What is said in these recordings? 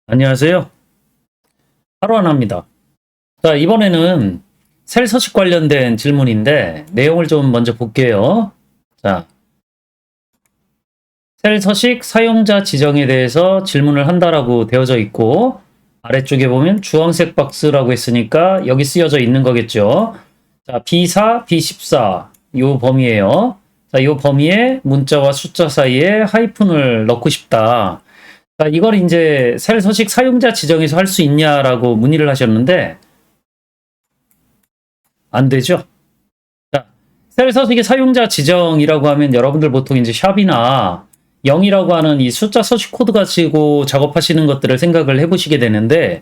안녕하세요. 하루 하나입니다. 자, 이번에는 셀 서식 관련된 질문인데 내용을 좀 먼저 볼게요. 자, 셀 서식 사용자 지정에 대해서 질문을 한다라고 되어져 있고 아래쪽에 보면 주황색 박스라고 했으니까 여기 쓰여져 있는 거겠죠. 자, B4, B14 요 범위예요. 자, 요 범위에 문자와 숫자 사이에 하이픈을 넣고 싶다. 자, 이걸 이제 셀 서식 사용자 지정에서 할 수 있냐라고 문의를 하셨는데 안 되죠. 자, 셀 서식의 사용자 지정이라고 하면 여러분들 보통 이제 샵이나 0이라고 하는 이 숫자 서식 코드 가지고 작업하시는 것들을 생각을 해보시게 되는데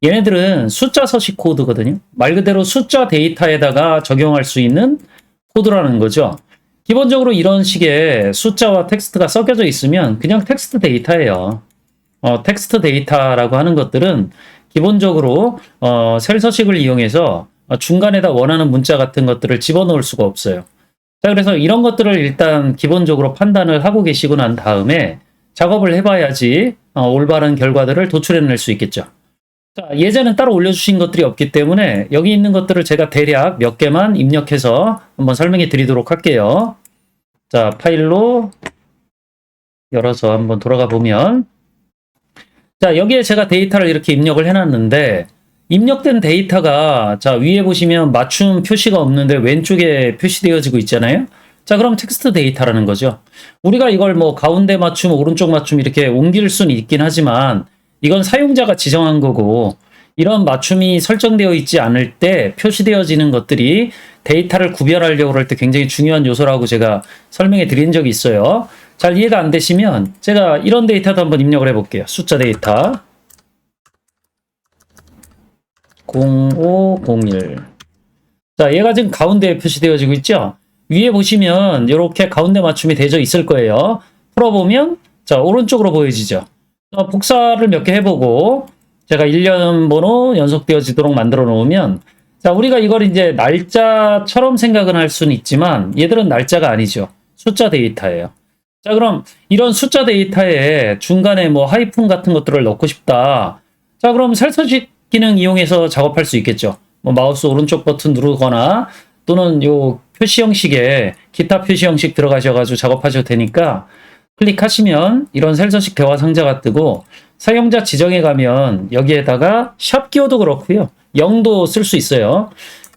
얘네들은 숫자 서식 코드거든요. 말 그대로 숫자 데이터에다가 적용할 수 있는 코드라는 거죠. 기본적으로 이런 식의 숫자와 텍스트가 섞여져 있으면 그냥 텍스트 데이터예요. 텍스트 데이터라고 하는 것들은 기본적으로 셀 서식을 이용해서 중간에다 원하는 문자 같은 것들을 집어넣을 수가 없어요. 자, 그래서 이런 것들을 일단 기본적으로 판단을 하고 계시고 난 다음에 작업을 해봐야지 올바른 결과들을 도출해낼 수 있겠죠. 자, 예제는 따로 올려주신 것들이 없기 때문에 여기 있는 것들을 제가 대략 몇 개만 입력해서 한번 설명해 드리도록 할게요. 자, 파일로 열어서 한번 돌아가 보면 자, 여기에 제가 데이터를 이렇게 입력을 해놨는데 입력된 데이터가 자, 위에 보시면 맞춤 표시가 없는데 왼쪽에 표시되어지고 있잖아요. 자, 그럼 텍스트 데이터라는 거죠. 우리가 이걸 뭐 가운데 맞춤, 오른쪽 맞춤 이렇게 옮길 수는 있긴 하지만 이건 사용자가 지정한 거고 이런 맞춤이 설정되어 있지 않을 때 표시되어지는 것들이 데이터를 구별하려고 할 때 굉장히 중요한 요소라고 제가 설명해 드린 적이 있어요. 잘 이해가 안 되시면 제가 이런 데이터도 한번 입력을 해볼게요. 숫자 데이터 0501. 자, 얘가 지금 가운데에 표시되어지고 있죠? 위에 보시면 이렇게 가운데 맞춤이 되어 있을 거예요. 풀어보면 자, 오른쪽으로 보여지죠? 복사를 몇 개 해보고 제가 1년 번호 연속되어지도록 만들어 놓으면 자, 우리가 이걸 이제 날짜처럼 생각은 할 수는 있지만 얘들은 날짜가 아니죠. 숫자 데이터예요. 자, 그럼 이런 숫자 데이터에 중간에 뭐 하이픈 같은 것들을 넣고 싶다. 자, 그럼 셀 서식 기능 이용해서 작업할 수 있겠죠. 뭐 마우스 오른쪽 버튼 누르거나 또는 요 표시 형식에 기타 표시 형식 들어가셔가지고 작업하셔도 되니까 클릭하시면 이런 셀 서식 대화 상자가 뜨고 사용자 지정에 가면 여기에다가 샵 기호도 그렇고요. 0도 쓸 수 있어요.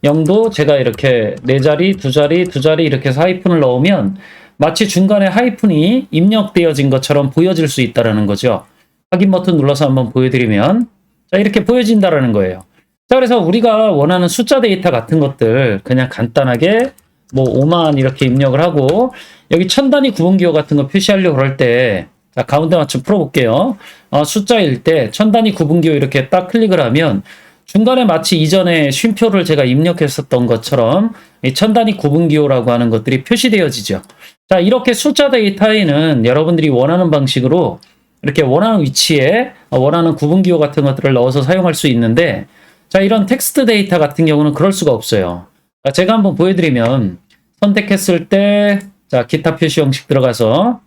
0도 제가 이렇게 4자리, 2자리, 2자리 이렇게 해서 하이픈을 넣으면 마치 중간에 하이픈이 입력되어진 것처럼 보여질 수 있다는 거죠. 확인 버튼 눌러서 한번 보여드리면 자, 이렇게 보여진다는 거예요. 자, 그래서 우리가 원하는 숫자 데이터 같은 것들 그냥 간단하게 뭐 5만 이렇게 입력을 하고 여기 천 단위 구분기호 같은 거 표시하려고 할 때 자, 가운데 맞춤 풀어볼게요. 숫자일 때 천 단위 구분기호 이렇게 딱 클릭을 하면 중간에 마치 이전에 쉼표를 제가 입력했었던 것처럼 이 천 단위 구분기호라고 하는 것들이 표시되어지죠. 자, 이렇게 숫자 데이터에는 여러분들이 원하는 방식으로 이렇게 원하는 위치에 원하는 구분기호 같은 것들을 넣어서 사용할 수 있는데 자, 이런 텍스트 데이터 같은 경우는 그럴 수가 없어요. 자, 제가 한번 보여드리면 선택했을 때 자, 기타 표시 형식 들어가서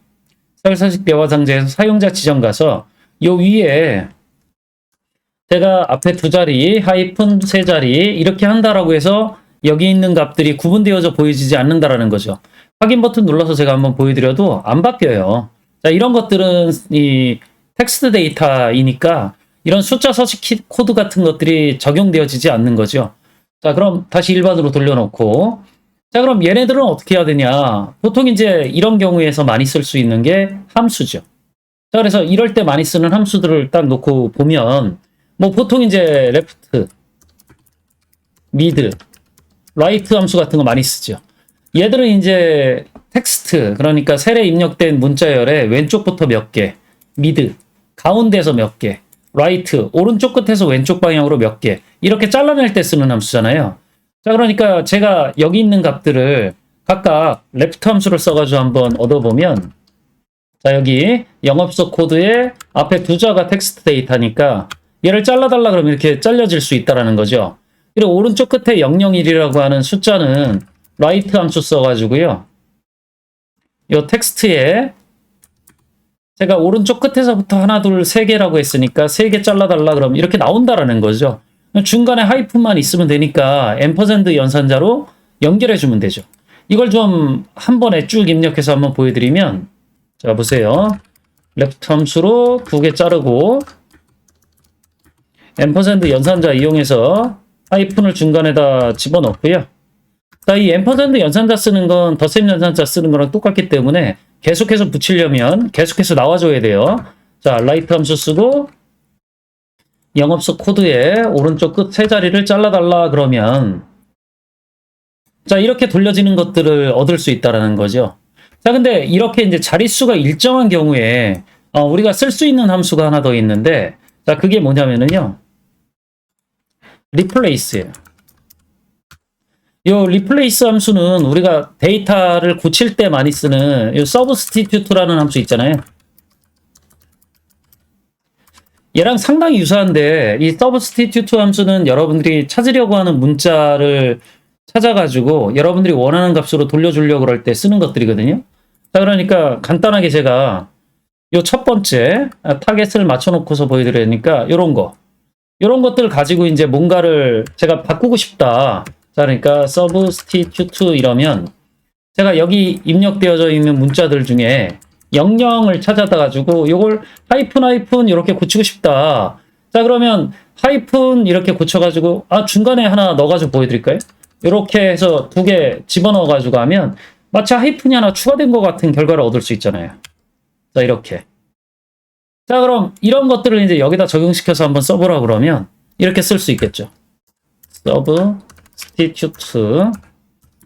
셀 서식 대화 상자에서 사용자 지정 가서 요 위에 제가 앞에 2자리, 하이픈 3자리 이렇게 한다라고 해서 여기 있는 값들이 구분되어져 보여지지 않는다라는 거죠. 확인 버튼 눌러서 제가 한번 보여드려도 안 바뀌어요. 자, 이런 것들은 이 텍스트 데이터이니까 이런 숫자 서식 코드 같은 것들이 적용되어지지 않는 거죠. 자, 그럼 다시 일반으로 돌려놓고 자, 그럼 얘네들은 어떻게 해야 되냐? 보통 이제 이런 경우에서 많이 쓸 수 있는 게 함수죠. 자, 그래서 이럴 때 많이 쓰는 함수들을 딱 놓고 보면 뭐 보통 이제 레프트, 미드, 라이트 함수 같은 거 많이 쓰죠. 얘들은 이제 텍스트, 그러니까 셀에 입력된 문자열의 왼쪽부터 몇 개, 미드, 가운데에서 몇 개, 라이트, 오른쪽 끝에서 왼쪽 방향으로 몇 개, 이렇게 잘라낼 때 쓰는 함수잖아요. 자, 그러니까 제가 여기 있는 값들을 각각 레프트 함수를 써가지고 한번 얻어보면 자, 여기 영업소 코드에 앞에 2자가 텍스트 데이터니까 얘를 잘라달라 그러면 이렇게 잘려질 수 있다는 거죠. 그리고 오른쪽 끝에 001이라고 하는 숫자는 라이트 함수 써가지고요. 이 텍스트에 제가 오른쪽 끝에서부터 하나, 둘, 세 개라고 했으니까 세 개 잘라달라 그러면 이렇게 나온다라는 거죠. 중간에 하이픈만 있으면 되니까 앰퍼샌드 연산자로 연결해주면 되죠. 이걸 좀 한 번에 쭉 입력해서 한번 보여드리면, 자, 보세요. 레프트 함수로 두 개 자르고, 앰퍼샌드 연산자 이용해서 하이픈을 중간에다 집어넣고요. 자, 이 앰퍼샌드 연산자 쓰는 건 덧셈 연산자 쓰는 거랑 똑같기 때문에 계속해서 붙이려면 계속해서 나와줘야 돼요. 자, 라이트 함수 쓰고 영업수 코드에 오른쪽 끝 세 자리를 잘라달라 그러면, 자, 이렇게 돌려지는 것들을 얻을 수 있다라는 거죠. 자, 근데 이렇게 이제 자릿수가 일정한 경우에 우리가 쓸 수 있는 함수가 하나 더 있는데, 자, 그게 뭐냐면은요, 리플레이스예요. 이 리플레이스 함수는 우리가 데이터를 고칠 때 많이 쓰는 이 서브스티튜트라는 함수 있잖아요. 얘랑 상당히 유사한데, 이 서브스티튜트 함수는 여러분들이 찾으려고 하는 문자를 찾아가지고 여러분들이 원하는 값으로 돌려주려고 그럴 때 쓰는 것들이거든요. 자, 그러니까 간단하게 제가 요 첫 번째 타겟을 맞춰놓고서 보여드리니까 요런 것들 가지고 이제 뭔가를 제가 바꾸고 싶다. 자, 그러니까 substitute 이러면 제가 여기 입력되어져 있는 문자들 중에 00을 찾아다 가지고 요걸 하이픈 이렇게 고치고 싶다. 자, 그러면 하이픈 이렇게 고쳐가지고 중간에 하나 넣어가지고 보여드릴까요? 이렇게 해서 두 개 집어넣어가지고 하면 마치 하이픈이 하나 추가된 것 같은 결과를 얻을 수 있잖아요. 자, 이렇게. 자, 그럼 이런 것들을 이제 여기다 적용시켜서 한번 써보라 그러면 이렇게 쓸 수 있겠죠. substitute.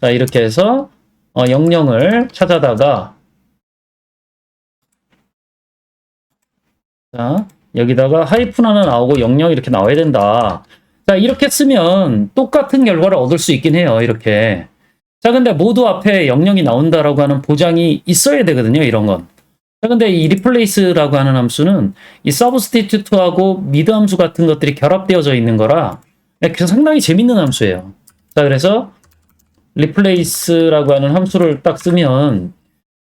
자, 이렇게 해서 00을 찾아다가, 자, 여기다가 하이픈 하나 나오고 00 이렇게 나와야 된다. 자, 이렇게 쓰면 똑같은 결과를 얻을 수 있긴 해요. 이렇게. 자, 근데 모두 앞에 00이 나온다라고 하는 보장이 있어야 되거든요. 이런 건. 자, 근데 이 replace라고 하는 함수는 이 substitute하고 mid 함수 같은 것들이 결합되어져 있는 거라 상당히 재밌는 함수예요. 자, 그래서 replace라고 하는 함수를 딱 쓰면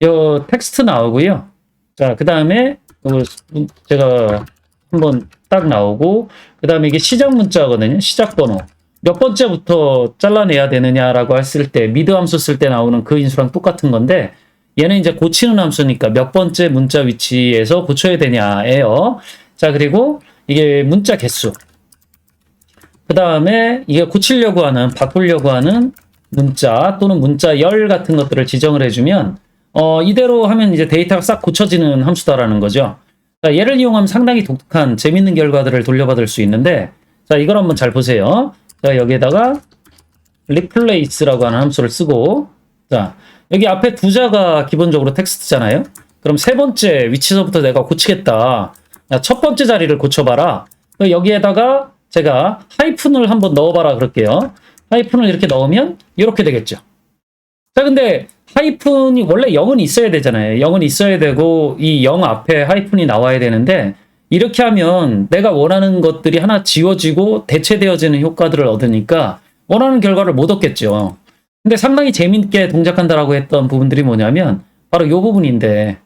요 텍스트 나오고요. 자, 그 다음에 제가 한번 딱 나오고, 그 다음에 이게 시작 문자거든요. 시작 번호. 몇 번째부터 잘라내야 되느냐라고 했을 때, 미드 함수 쓸 때 나오는 그 인수랑 똑같은 건데, 얘는 이제 고치는 함수니까 몇 번째 문자 위치에서 고쳐야 되냐예요. 자, 그리고 이게 문자 개수. 그 다음에 이게 고치려고 하는, 바꾸려고 하는 문자 또는 문자 열 같은 것들을 지정을 해주면, 이대로 하면 이제 데이터가 싹 고쳐지는 함수다라는 거죠. 자, 얘를 이용하면 상당히 독특한 재밌는 결과들을 돌려받을 수 있는데, 자, 이걸 한번 잘 보세요. 자, 여기에다가 replace라고 하는 함수를 쓰고, 자, 여기 앞에 두 자가 기본적으로 텍스트잖아요. 그럼 세 번째 위치서부터 내가 고치겠다. 자, 첫 번째 자리를 고쳐봐라. 여기에다가 제가 하이픈을 한번 넣어봐라 그럴게요. 하이픈을 이렇게 넣으면 이렇게 되겠죠. 자, 근데 하이픈이 원래 0은 있어야 되잖아요. 0은 있어야 되고 이 0 앞에 하이픈이 나와야 되는데, 이렇게 하면 내가 원하는 것들이 하나 지워지고 대체되어지는 효과들을 얻으니까 원하는 결과를 못 얻겠죠. 근데 상당히 재밌게 동작한다라고 했던 부분들이 뭐냐면 바로 이 부분인데,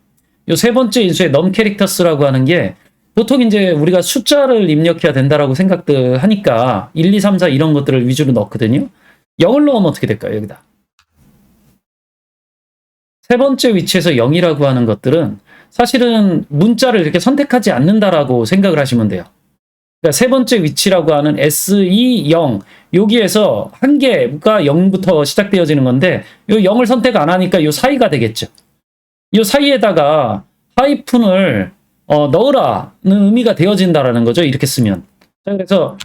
이 세 번째 인수의 num characters라고 하는 게 보통 이제 우리가 숫자를 입력해야 된다라고 생각들 하니까 1, 2, 3, 4 이런 것들을 위주로 넣거든요. 0을 넣으면 어떻게 될까요? 여기다. 세 번째 위치에서 0이라고 하는 것들은 사실은 문자를 이렇게 선택하지 않는다라고 생각을 하시면 돼요. 그러니까 세 번째 위치라고 하는 SE 0, 여기에서 한 개가 0부터 시작되어지는 건데, 이 0을 선택 안 하니까 이 사이가 되겠죠. 이 사이에다가 하이픈을 넣으라는 의미가 되어진다라는 거죠. 이렇게 쓰면. 자, 그래서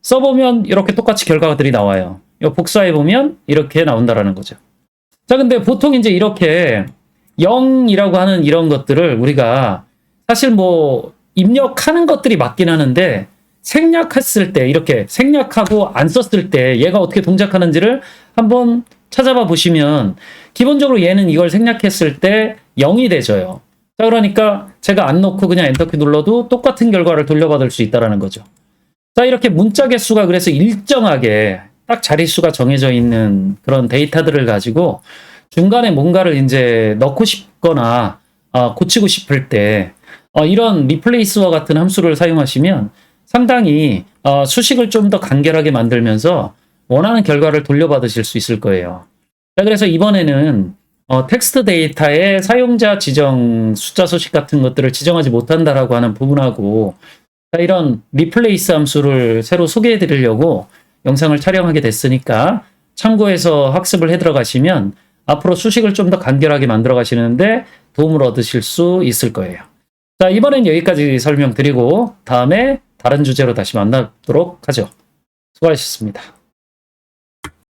써보면 이렇게 똑같이 결과들이 나와요. 이 복사해보면 이렇게 나온다라는 거죠. 자, 근데 보통 이제 이렇게 0이라고 하는 이런 것들을 우리가 사실 뭐 입력하는 것들이 맞긴 하는데, 생략했을 때, 이렇게 생략하고 안 썼을 때 얘가 어떻게 동작하는지를 한번 찾아봐 보시면 기본적으로 얘는 이걸 생략했을 때 0이 되져요. 자, 그러니까 제가 안 넣고 그냥 엔터키 눌러도 똑같은 결과를 돌려받을 수 있다는 거죠. 자, 이렇게 문자 개수가 그래서 일정하게 딱 자릿수가 정해져 있는 그런 데이터들을 가지고 중간에 뭔가를 이제 넣고 싶거나 고치고 싶을 때 이런 리플레이스와 같은 함수를 사용하시면 상당히 수식을 좀 더 간결하게 만들면서 원하는 결과를 돌려받으실 수 있을 거예요. 자, 그래서 이번에는 텍스트 데이터에 사용자 지정 숫자 수식 같은 것들을 지정하지 못한다라고 하는 부분하고 자, 이런 리플레이스 함수를 새로 소개해 드리려고 영상을 촬영하게 됐으니까 참고해서 학습을 해 들어가시면 앞으로 수식을 좀 더 간결하게 만들어 가시는데 도움을 얻으실 수 있을 거예요. 자, 이번엔 여기까지 설명드리고 다음에 다른 주제로 다시 만나도록 하죠. 수고하셨습니다.